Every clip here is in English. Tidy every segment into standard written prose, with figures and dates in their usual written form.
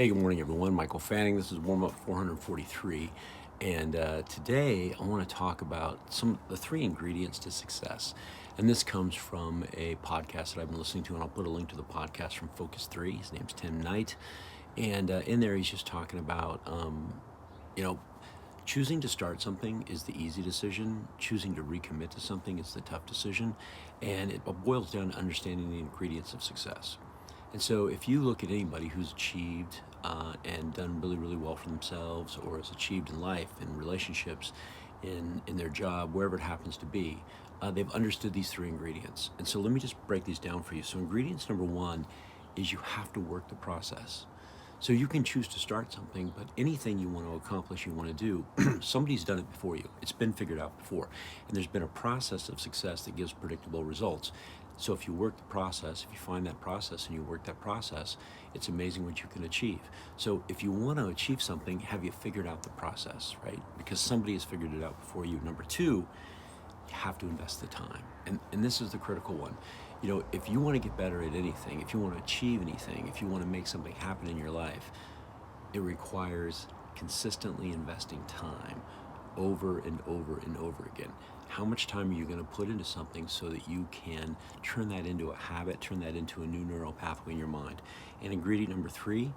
Hey, good morning, everyone. Michael Fanning. This is Warm Up 443. And today I want to talk about the three ingredients to success. And this comes from a podcast that I've been listening to, and I'll put a link to the podcast from Focus 3. His name's Tim Knight. And in there, he's just talking about, choosing to start something is the easy decision. Choosing to recommit to something is the tough decision. And it boils down to understanding the ingredients of success. And so if you look at anybody who's achieved and done really, really well for themselves, or has achieved in life, in relationships, in their job, wherever it happens to be, they've understood these three ingredients. And so let me just break these down for you. So ingredients number one is you have to work the process. So you can choose to start something, but anything you want to accomplish, you want to do, somebody's done it before you. It's been figured out before. And there's been a process of success that gives predictable results. So if you work the process, if you find that process and you work that process, it's amazing what you can achieve. So if you want to achieve something, have you figured out the process, right? Because somebody has figured it out before you. Number two, you have to invest the time. And this is the critical one. You know, if you want to get better at anything, if you want to achieve anything, if you want to make something happen in your life, it requires consistently investing time over and over and over again. How much time are you going to put into something so that you can turn that into a habit, turn that into a new neural pathway in your mind? And ingredient number three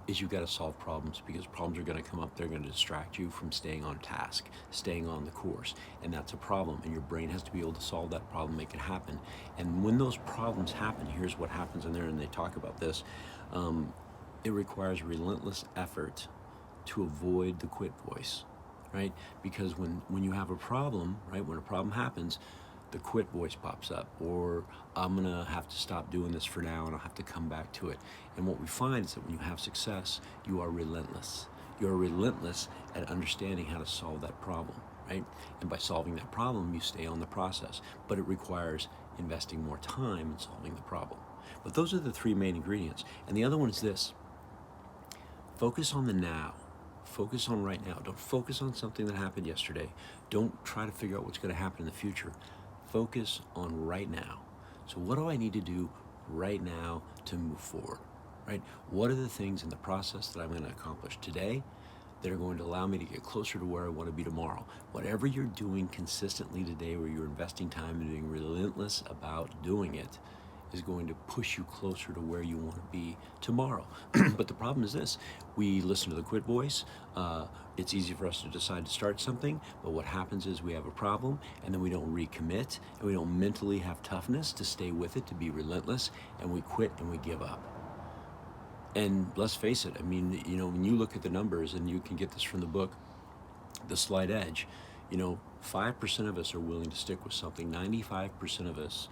is you've got to solve problems, because problems are going to come up. They're going to distract you from staying on task, staying on the course. And that's a problem. And your brain has to be able to solve that problem, make it happen. And when those problems happen, here's what happens in there, and they talk about this. It requires relentless effort to avoid the quit voice, right? Because when you have a problem, right, when a problem happens, the quit voice pops up, or I'm gonna have to stop doing this for now and I'll have to come back to it. And what we find is that when you have success, you are relentless. You're relentless at understanding how to solve that problem, right? And by solving that problem, you stay on the process. But it requires investing more time in solving the problem. But those are the three main ingredients. And the other one is this: focus on the now. Focus on right now. Don't focus on something that happened yesterday. Don't try to figure out what's going to happen in the future. Focus on right now. So what do I need to do right now to move forward, right? What are the things in the process that I'm going to accomplish today that are going to allow me to get closer to where I want to be tomorrow? Whatever you're doing consistently today, where you're investing time and being relentless about doing it, is going to push you closer to where you want to be tomorrow. But the problem is this: we listen to the quit voice. It's easy for us to decide to start something, but what happens is we have a problem, and then we don't recommit, and we don't mentally have toughness to stay with it, to be relentless, and we quit and we give up. And let's face it, I mean, you know, when you look at the numbers, and you can get this from the book, The Slight Edge, 5% of us are willing to stick with something. 95% of us,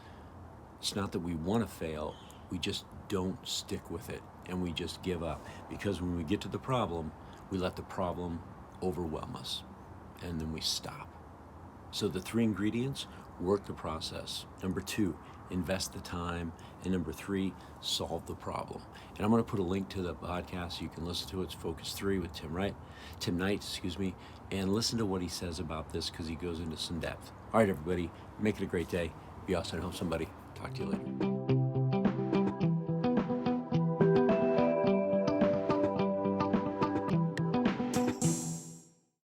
it's not that we want to fail, we just don't stick with it, and we just give up. Because when we get to the problem, we let the problem overwhelm us, and then we stop. So the three ingredients: work the process. Number two, invest the time. And number three, solve the problem. And I'm going to put a link to the podcast so you can listen to it. It's Focus 3 with Tim Knight, and listen to what he says about this, because he goes into some depth. All right, everybody, make it a great day. Be awesome and help somebody. Talk to you later.